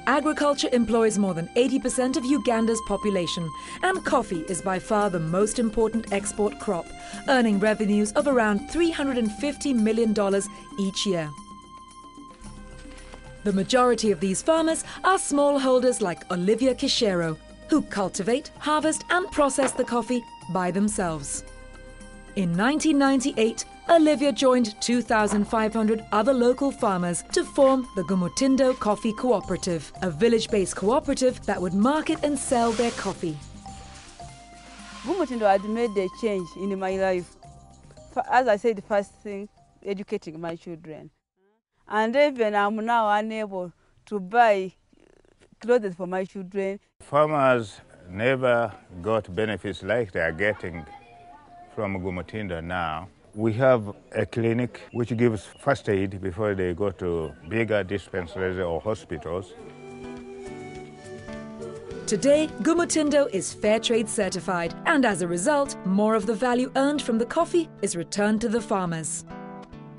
Agriculture employs more than 80% of Uganda's population, and coffee is by far the most important export crop, earning revenues of around $350 million each year. The majority of these farmers are smallholders like Olivia Kishero, who cultivate, harvest and process the coffee by themselves. In 1998, Olivia joined 2,500 other local farmers to form the Gumutindo Coffee Cooperative, a village-based cooperative that would market and sell their coffee. Gumutindo had made a change in my life. As I said, the first thing, educating my children. And even I'm now unable to buy clothes for my children. Farmers never got benefits like they are getting from Gumutindo now. We have a clinic which gives first aid before they go to bigger dispensaries or hospitals. Today, Gumutindo is FairTrade certified, and as a result, more of the value earned from the coffee is returned to the farmers.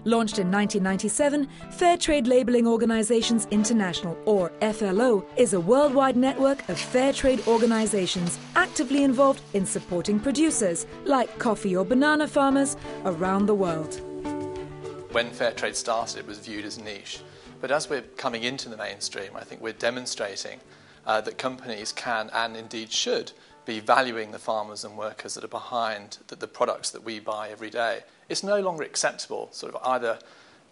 Launched in 1997, FairTrade Labelling Organizations International, or FLO, is a worldwide network of fair trade organizations actively involved in supporting producers like coffee or banana farmers around the world. When FairTrade started, it was viewed as niche. But as we're coming into the mainstream, I think we're demonstrating that companies can and indeed should be valuing the farmers and workers that are behind the products that we buy every day. It's no longer acceptable, sort of either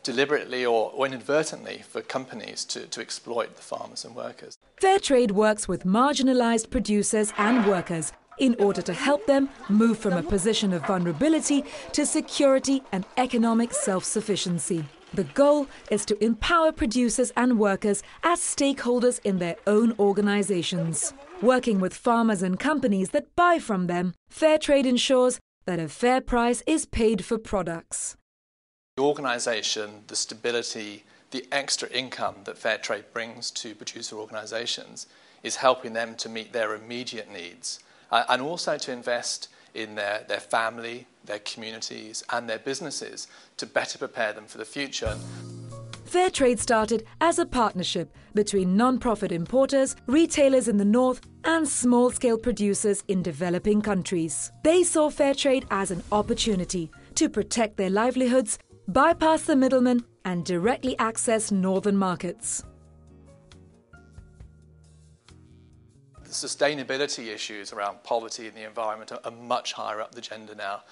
deliberately or inadvertently, for companies to exploit the farmers and workers. FairTrade works with marginalized producers and workers in order to help them move from a position of vulnerability to security and economic self-sufficiency. The goal is to empower producers and workers as stakeholders in their own organizations. Working with farmers and companies that buy from them, FairTrade ensures that a fair price is paid for products. The organisation, the stability, the extra income that FairTrade brings to producer organisations is helping them to meet their immediate needs and also to invest in their family, their communities and their businesses to better prepare them for the future. FairTrade started as a partnership between non-profit importers, retailers in the north and small-scale producers in developing countries. They saw FairTrade as an opportunity to protect their livelihoods, bypass the middlemen and directly access northern markets. The sustainability issues around poverty and the environment are much higher up the agenda now.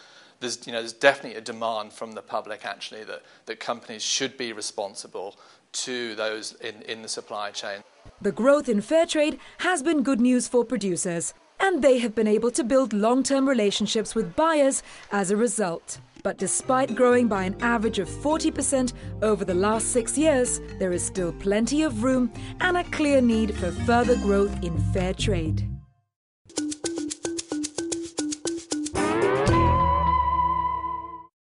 There's definitely a demand from the public, actually, that companies should be responsible to those in the supply chain. The growth in FairTrade has been good news for producers, and they have been able to build long-term relationships with buyers as a result. But despite growing by an average of 40% over the last 6 years, there is still plenty of room and a clear need for further growth in FairTrade.